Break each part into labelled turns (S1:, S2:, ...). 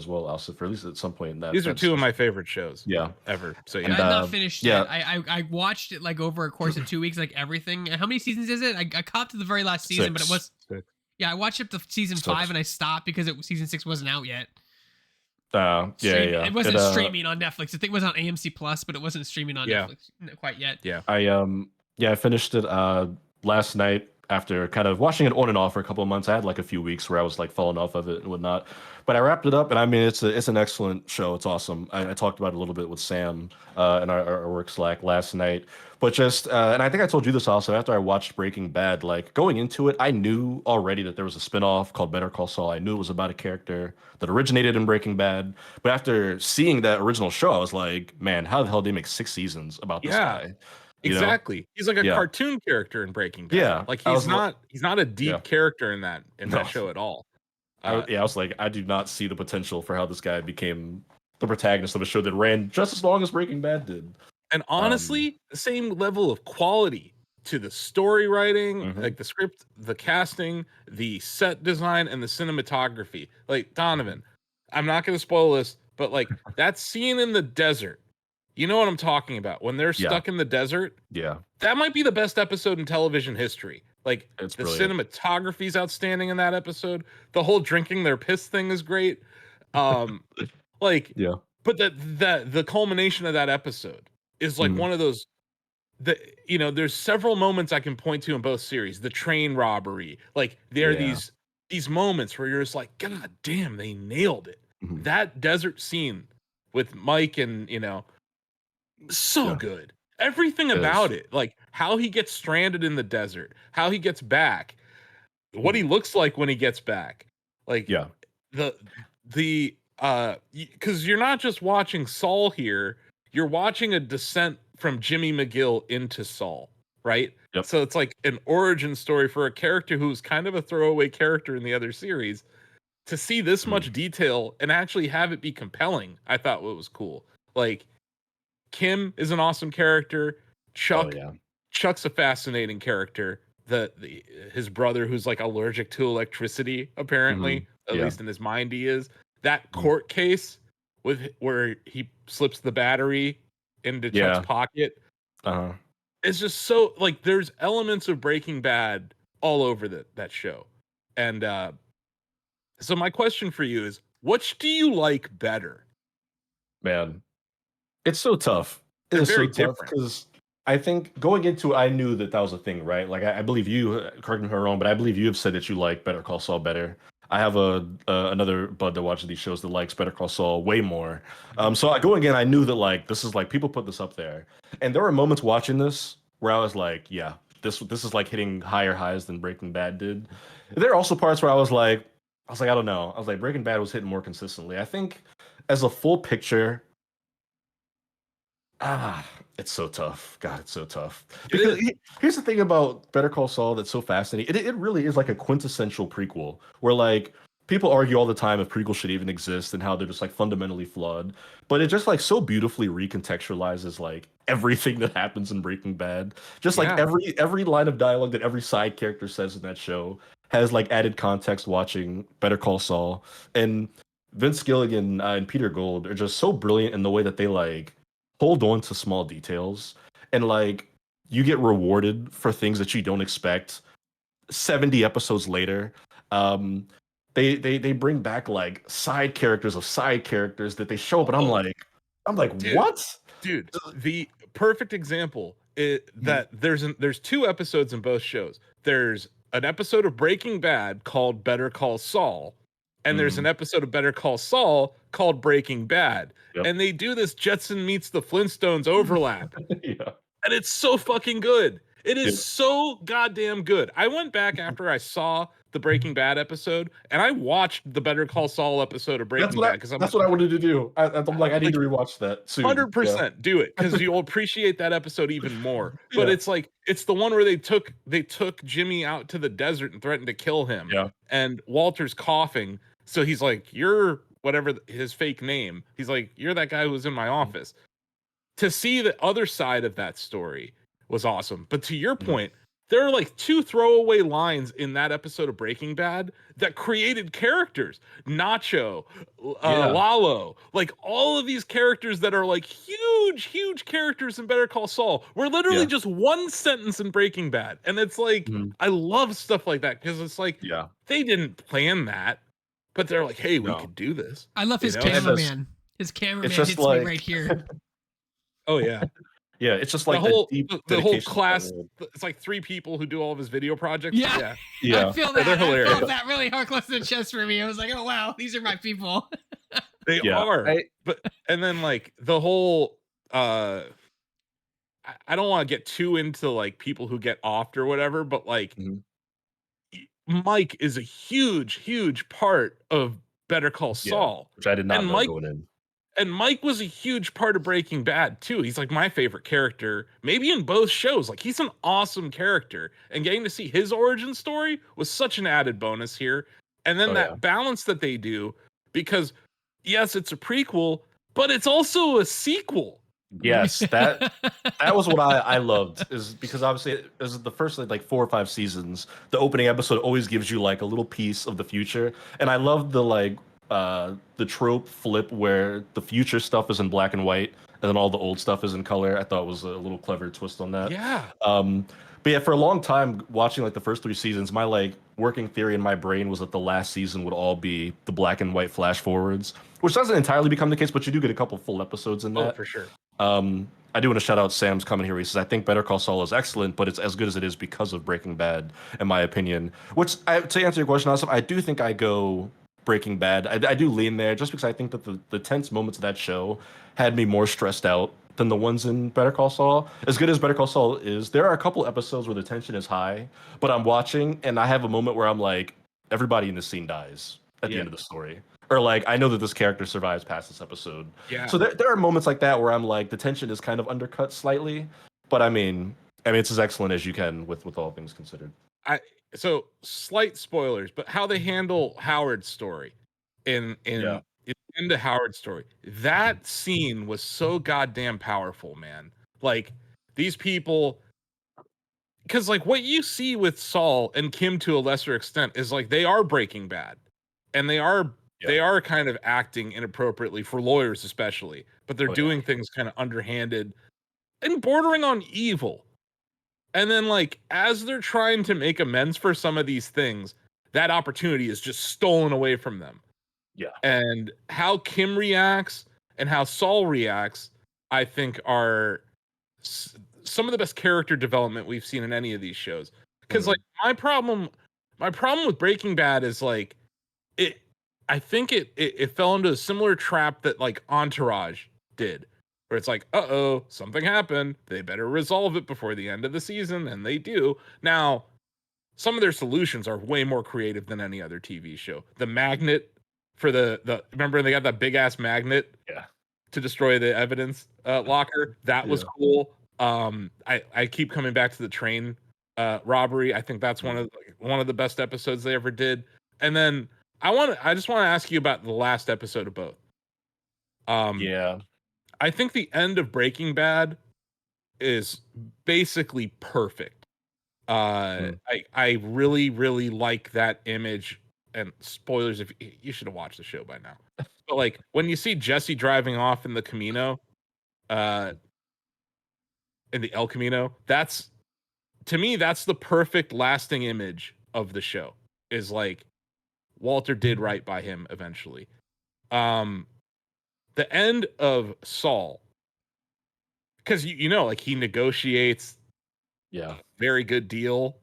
S1: as well, also, for at least at some point in that.
S2: These are two of my favorite shows.
S1: Yeah.
S2: Ever. So yeah.
S3: I've not finished
S1: yeah.
S3: yet. I watched it like over a course of 2 weeks, like everything. How many seasons is it? I caught to the very last season, but it was
S2: 6.
S3: Yeah, I watched up to season 5 and I stopped because season 6 wasn't out yet.
S1: Yeah.
S3: It wasn't streaming on Netflix. I think it was on AMC Plus, but it wasn't streaming on Netflix quite yet.
S2: Yeah.
S1: I finished it last night after kind of watching it on and off for a couple of months. I had like a few weeks where I was like falling off of it and whatnot, but I wrapped it up, and I mean it's an excellent show. It's awesome. I talked about it a little bit with Sam in our work Slack last night, but just and I think I told you this also after I watched Breaking Bad. Like going into it, I knew already that there was a spinoff called Better Call Saul. I knew it was about a character that originated in Breaking Bad, but after seeing that original show, I was like, man, how the hell did they make 6 seasons about this guy?
S2: Exactly. He's like a cartoon character in Breaking Bad.
S1: Yeah.
S2: Like he's not a deep character in that show at all.
S1: I was like, I do not see the potential for how this guy became the protagonist of a show that ran just as long as Breaking Bad did.
S2: And honestly, the same level of quality to the story writing, like the script, the casting, the set design, and the cinematography. Like Donovan, I'm not going to spoil this, but like that scene in the desert, you know what I'm talking about? When they're stuck in the desert, that might be the best episode in television history. Like the cinematography is outstanding in that episode. The whole drinking their piss thing is great. But the culmination of that episode is like one of those. There's several moments I can point to in both series. The train robbery, like there are these moments where you're just like, God damn, they nailed it. That desert scene with Mike and so good. Everything about it, like how he gets stranded in the desert, how he gets back, what he looks like when he gets back. Like because you're not just watching Saul here, you're watching a descent from Jimmy McGill into Saul, right?
S1: Yep.
S2: So it's like an origin story for a character who's kind of a throwaway character in the other series. To see this much detail and actually have it be compelling, I thought what was cool. Like Kim is an awesome character. Chuck's a fascinating character. His brother, who's like allergic to electricity, apparently, at least in his mind, he is. That court case where he slips the battery into Chuck's pocket. It's just so like there's elements of Breaking Bad all over that show. And so my question for you is, which do you like better?
S1: Man, it's so tough. It's so tough because I think going into it, I knew that was a thing, right? Like I believe you, correct me if I'm wrong, but I believe you have said that you like Better Call Saul better. I have another bud that watches these shows that likes Better Call Saul way more. So going in, I knew that like this is like people put this up there, and there were moments watching this where I was like, yeah, this is like hitting higher highs than Breaking Bad did. There are also parts where I was like, I don't know. I was like, Breaking Bad was hitting more consistently. I think as a full picture, it's so tough. God, it's so tough. Because here's the thing about Better Call Saul that's so fascinating. It really is like a quintessential prequel where like people argue all the time if prequels should even exist and how they're just like fundamentally flawed. But it just like so beautifully recontextualizes like everything that happens in Breaking Bad. Just like every line of dialogue that every side character says in that show has like added context watching Better Call Saul. And Vince Gilligan and Peter Gould are just so brilliant in the way that they like hold on to small details and like you get rewarded for things that you don't expect 70 episodes later. They bring back like side characters of side characters that they show up, and I'm like, dude, what?
S2: Dude, the perfect example is that there's 2 episodes in both shows. There's an episode of Breaking Bad called Better Call Saul, and there's an episode of Better Call Saul called Breaking Bad. Yep. And they do this Jetson meets the Flintstones overlap. And it's so fucking good. It is so goddamn good. I went back after I saw the Breaking Bad episode, and I watched the Better Call Saul episode of Breaking Bad.
S1: That's what I wanted to do. I'm like, I need to rewatch that soon.
S2: 100% do it, because you'll appreciate that episode even more. But it's like, it's the one where they took Jimmy out to the desert and threatened to kill him.
S1: Yeah.
S2: And Walter's coughing. So he's like, you're whatever his fake name. He's like, you're that guy who was in my office. To see the other side of that story was awesome. But to your point, there are like 2 throwaway lines in that episode of Breaking Bad that created characters. Nacho, Lalo, like all of these characters that are like huge characters in Better Call Saul were literally just one sentence in Breaking Bad. And it's like, I love stuff like that because it's like, they didn't plan that, but they're like, hey, we could do this.
S3: I love his cameraman. His cameraman hits me right here.
S2: Oh yeah.
S1: Yeah, it's just like
S2: the whole class. It's like 3 people who do all of his video projects.
S3: Yeah. I feel that. They're hilarious. I felt that really hard close to the chest for me. I was like, oh wow, these are my people.
S2: They are. But and then like the whole I don't want to get too into like people who get offed or whatever, but like Mike is a huge part of Better Call Saul.
S1: Which I did not know going in.
S2: And Mike was a huge part of Breaking Bad too. He's like my favorite character, maybe in both shows. Like he's an awesome character, and getting to see his origin story was such an added bonus here. And then that balance that they do, because yes, it's a prequel, but it's also a sequel.
S1: Yes, that was what I loved, is because obviously as the first like 4 or 5 seasons, the opening episode always gives you like a little piece of the future, and I love the trope flip where the future stuff is in black and white and then all the old stuff is in color. I thought was a little clever twist on that.
S2: Yeah.
S1: But yeah, for a long time watching like the first 3 seasons, my like working theory in my brain was that the last season would all be the black and white flash forwards, which doesn't entirely become the case, but you do get a couple full episodes in that.
S2: Oh, for sure.
S1: I do want to shout out Sam's comment here. He says, I think Better Call Saul is excellent, but it's as good as it is because of Breaking Bad, in my opinion. Which, to answer your question, Asif, I do think I go Breaking Bad. I do lean there just because I think that the tense moments of that show had me more stressed out than the ones in Better Call Saul. As good as Better Call Saul is, there are a couple episodes where the tension is high, but I'm watching and I have a moment where I'm like, everybody in this scene dies at the end of the story. Or like, I know that this character survives past this episode.
S2: Yeah.
S1: So there are moments like that where I'm like, the tension is kind of undercut slightly, but I mean it's as excellent as you can with all things considered.
S2: So slight spoilers, but how they handle Howard's story in the Howard story, that scene was so goddamn powerful, man. Like these people, because like what you see with Saul and Kim to a lesser extent is like they are Breaking Bad, and they are kind of acting inappropriately for lawyers especially, but they're doing things kind of underhanded and bordering on evil. And then like as they're trying to make amends for some of these things, that opportunity is just stolen away from them.
S1: Yeah.
S2: And how Kim reacts and how Saul reacts, I think are some of the best character development we've seen in any of these shows. Because like my problem with Breaking Bad is like I think it fell into a similar trap that like Entourage did, where it's like, uh-oh, something happened. They better resolve it before the end of the season, and they do. Now, some of their solutions are way more creative than any other TV show. The magnet for the remember they got that big ass magnet to destroy the evidence locker. That was cool. I keep coming back to the train robbery. I think that's one of the best episodes they ever did. And then I just want to ask you about the last episode of both. I think the end of Breaking Bad is basically perfect. I really, really like that image. And spoilers, if you should have watched the show by now. But like when you see Jesse driving off in the Camino, in the El Camino, to me, that's the perfect lasting image of the show. Is like Walter did right by him eventually. The end of Saul, because you know, like he negotiates, very good deal.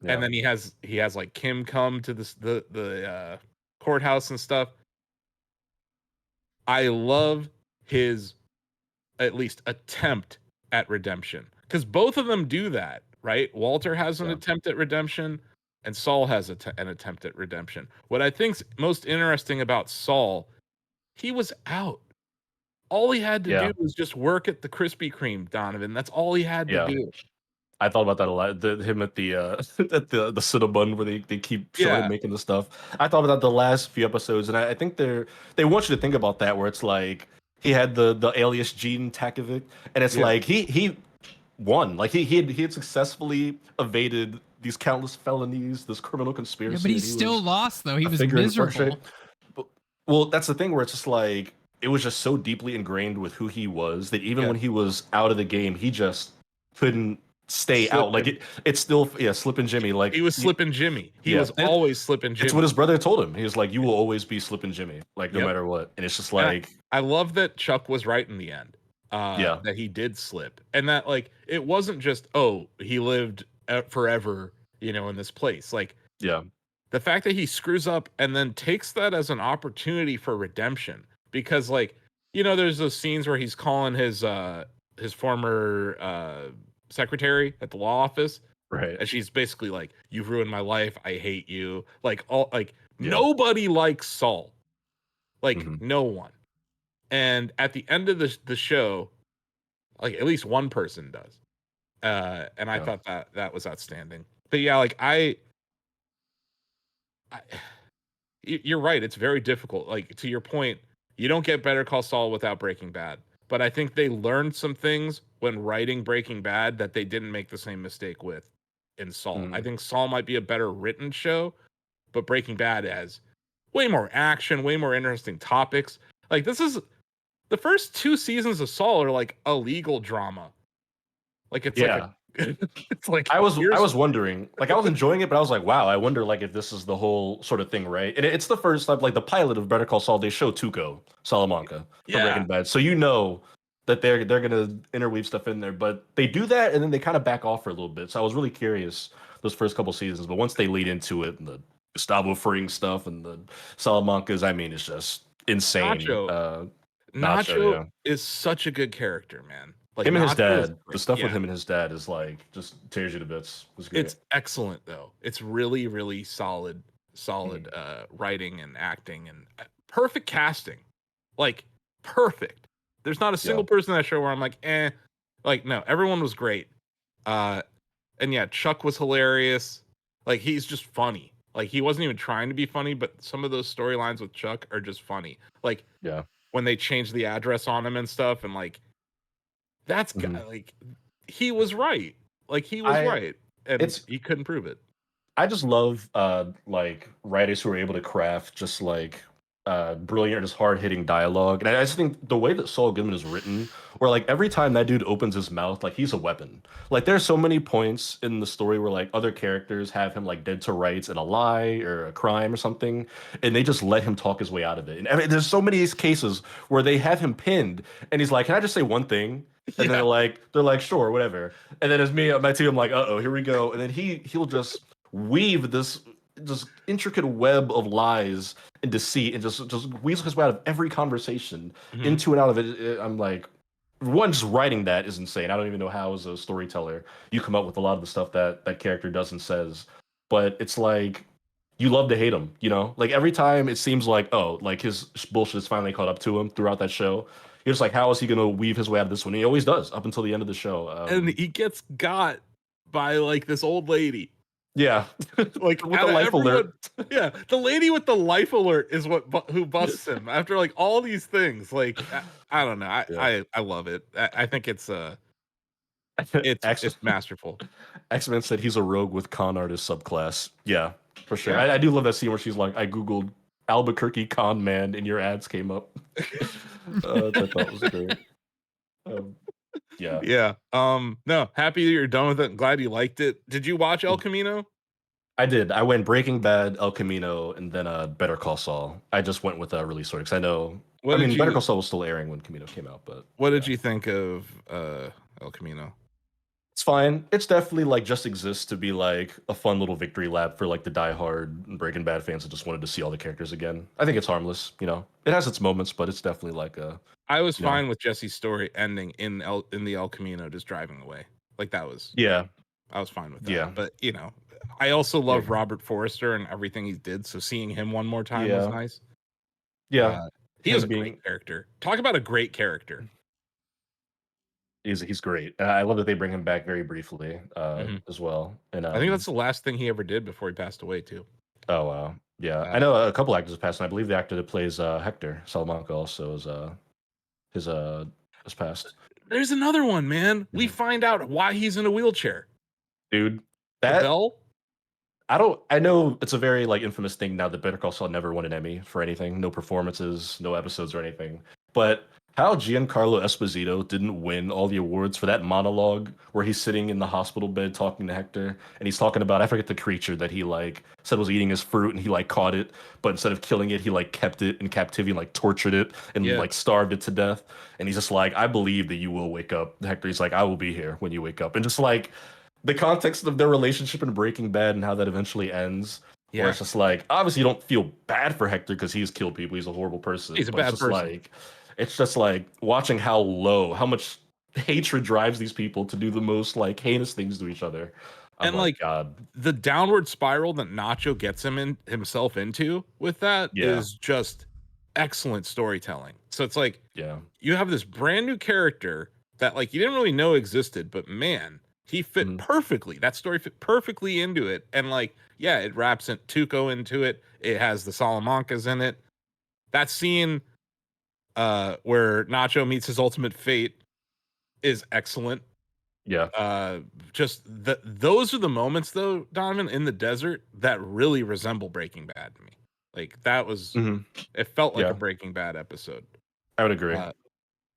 S2: Yeah. And then he has like Kim come to the courthouse and stuff. I love his at least attempt at redemption, because both of them do that, right? Walter has an attempt at redemption, and Saul has an attempt at redemption. What I think's most interesting about Saul, he was out. All he had to do was just work at the Krispy Kreme, Donovan. That's all he had to do.
S1: I thought about that a lot. Him at the at the Cinnabon where they keep showing him making the stuff. I thought about the last few episodes, and I think they want you to think about that, where it's like he had the alias Gene Takovic, and it's like he won. Like he had successfully evaded these countless felonies, this criminal
S3: Yeah,
S1: conspiracy.
S3: but he
S1: And he
S3: still
S1: was
S3: lost though. He
S1: a
S3: was
S1: figure in orchestrating.
S3: miserable.
S1: But, well, that's the thing where it's just like it was just so deeply ingrained with who he was that even
S2: Yeah.
S1: when he was out of the game, he just couldn't stay out. Like
S2: Slippin'.
S1: it's still slipping Jimmy. Like
S2: He was slipping Jimmy. He
S1: yeah,
S2: was always slipping
S1: it's what
S2: Jimmy.
S1: his brother told him. He was like, "You will always be slipping Jimmy, like no
S2: Yep.
S1: matter what." And it's just
S2: And
S1: like,
S2: I love that Chuck was right in the end.
S1: yeah,
S2: That he did slip, and that like it wasn't just he lived forever, in this place. Like
S1: yeah,
S2: the fact that he screws up and then takes that as an opportunity for redemption, because like there's those scenes where he's calling his former secretary at the law office,
S1: right,
S2: and she's basically like, "You've ruined my life. I hate you." Like
S1: yeah,
S2: nobody likes Saul. Like
S1: hmm
S2: no one. And at the end of the show, like at least one person does. And I
S1: yeah,
S2: thought that was outstanding. But yeah, like I you're right. It's very difficult. Like to your point, you don't get Better Call Saul without Breaking Bad. But I think they learned some things when writing Breaking Bad that they didn't make the same mistake with in Saul. I
S1: mm,
S2: think Saul might be a better written show, but Breaking Bad has way more action, way more interesting topics. Like this is the first 2 seasons of Saul are like a legal drama. Like it's like a
S1: yeah.
S2: it's like
S1: I
S2: here's
S1: was wondering, like I was enjoying it, but I was like, wow, I wonder like if this is the whole sort of thing, right? And it's the first like the pilot of Better Call Saul. They show Tuco Salamanca from
S2: yeah.
S1: Breaking Bad, so that they're gonna interweave stuff in there. But they do that, and then they kind of back off for a little bit. So I was really curious those first couple seasons, but once they lead into it and the Gustavo Fring stuff and the Salamancas, I mean, it's just insane.
S2: Nacho.
S1: Nacho,
S2: Nacho
S1: yeah.
S2: is such a good character, man. Like
S1: Him and his
S2: Nacho is
S1: dad, the
S2: great.
S1: stuff with
S2: Yeah.
S1: him and his dad is like just tears you to bits. It was great.
S2: It's excellent though. It's really, really solid
S1: Mhm.
S2: writing and acting and perfect casting. Like perfect. There's not a
S1: Yeah.
S2: single person in that show where I'm like, eh. Like, no, everyone was great. Uh and yeah, Chuck was hilarious. Like he's just funny. Like he wasn't even trying to be funny, but some of those storylines with Chuck are just funny. Like
S1: Yeah.
S2: when they changed the address on him and stuff, and like
S1: Mhm.
S2: like he was right. Like he was
S1: I
S2: right, and
S1: it's
S2: he couldn't prove it.
S1: I just love like writers who are able to craft just like brilliant, just hard hitting dialogue. And I just think the way that Saul Goodman is written, where like every time that dude opens his mouth, like he's a weapon. Like there's so many points in the story where like other characters have him like dead to rights in a lie or a crime or something, and they just let him talk his way out of it. And I mean, there's so many cases where they have him pinned, and he's like, "Can I just say one thing?" And then
S2: Yeah.
S1: they're like, "Sure, whatever." And then as me, my team, I'm like, "Uh oh, here we go." And then he'll just weave this just intricate web of lies and deceit and just weasel his way out of every conversation
S2: Mhm.
S1: into and out of it. I'm like, one, just writing that is insane. I don't even know how as a storyteller you come up with a lot of the stuff that character does and says. But it's like you love to hate him, you know? Like every time it seems like, oh, like his bullshit is finally caught up to him throughout that show. You're just like, how is he gonna weave his way out of this one? And he always does up until the end of the show.
S2: And he gets got by like this old lady.
S1: Yeah.
S2: Like
S1: With the
S2: out of
S1: life
S2: everyone,
S1: alert.
S2: yeah, the lady with the life alert is who busts him after like all these things. Like I don't know,
S1: Yeah.
S2: I love it. I think
S1: X
S2: it's masterful.
S1: X-Men said he's a rogue with con artist subclass. Yeah, for sure.
S2: Yeah.
S1: I do love that scene where she's like, I googled Albuquerque con man and your ads came up. Which I thought was great. Um, yeah,
S2: Yeah. No, happy that you're done with it. Glad you liked it. Did you watch El Camino?
S1: I did. I went Breaking Bad, El Camino, and then Better Call Saul. I just went with release order because I know.
S2: What
S1: I
S2: did
S1: mean, Better
S2: you
S1: Call Saul was still airing when Camino came out, but
S2: what
S1: yeah.
S2: did you think of El Camino?
S1: It's fine. It's definitely like just exists to be like a fun little victory lap for like the diehard Breaking Bad fans that just wanted to see all the characters again. I think it's harmless, you know. It has its moments, but it's definitely like a
S2: I was
S1: you know.
S2: fine with Jesse's story ending in the El Camino just driving away. Like that was
S1: Yeah,
S2: I was fine with that.
S1: yeah,
S2: But I also
S1: yeah,
S2: love Robert Forrester and everything he did. So seeing him one more time was
S1: yeah,
S2: nice.
S1: yeah.
S2: Uh, he is
S1: Him
S2: a great
S1: being
S2: character. Talk about a great character.
S1: he's great. I love that they bring him back very briefly
S2: Hmm.
S1: as well. And
S2: I think that's the last thing he ever did before he passed away too.
S1: oh wow, yeah. I
S2: Uh,
S1: know a couple actors have passed, and I believe the actor that plays Hector Salamanca also is his has passed.
S2: There's another one, man. We
S1: Mhm.
S2: find out why he's in a wheelchair.
S1: Dude,
S2: The
S1: that
S2: bell.
S1: I know it's a very like infamous thing now that Better Call Saul never won an Emmy for anything, no performances, no episodes or anything. But how Giancarlo Esposito didn't win all the awards for that monologue where he's sitting in the hospital bed talking to Hector and he's talking about I forget the creature that he like said was eating his fruit and he like caught it, but instead of killing it, he like kept it in captivity and like tortured it and
S2: Yeah.
S1: like starved it to death. And he's just like, I believe that you will wake up. Hector, he's like, I will be here when you wake up. And just like the context of their relationship in Breaking Bad and how that eventually ends, where
S2: Yeah.
S1: it's just like obviously you don't feel bad for Hector because he's killed people, he's a horrible person.
S2: He's a
S1: But
S2: bad person.
S1: it's just like watching how much hatred drives these people to do the most like heinous things to each other. I'm
S2: And
S1: like,
S2: like
S1: God,
S2: the downward spiral that Nacho gets himself into with that
S1: yeah,
S2: is just excellent storytelling. So it's like
S1: yeah,
S2: you have this brand new character that like you didn't really know existed, but man, he fit
S1: mhm,
S2: perfectly. That story fit perfectly into it. And like, yeah, it wraps Tuco into it. It has the Salamancas in it. That scene where Nacho meets his ultimate fate is excellent.
S1: yeah,
S2: Just those are the moments though, Donovan, in the desert that really resemble Breaking Bad to me. Like that was
S1: mhm,
S2: it felt like a
S1: yeah.
S2: Breaking Bad episode.
S1: I would agree.
S2: Uh,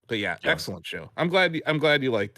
S2: but yeah,
S1: Yeah.
S2: excellent show. I'm glad you liked it.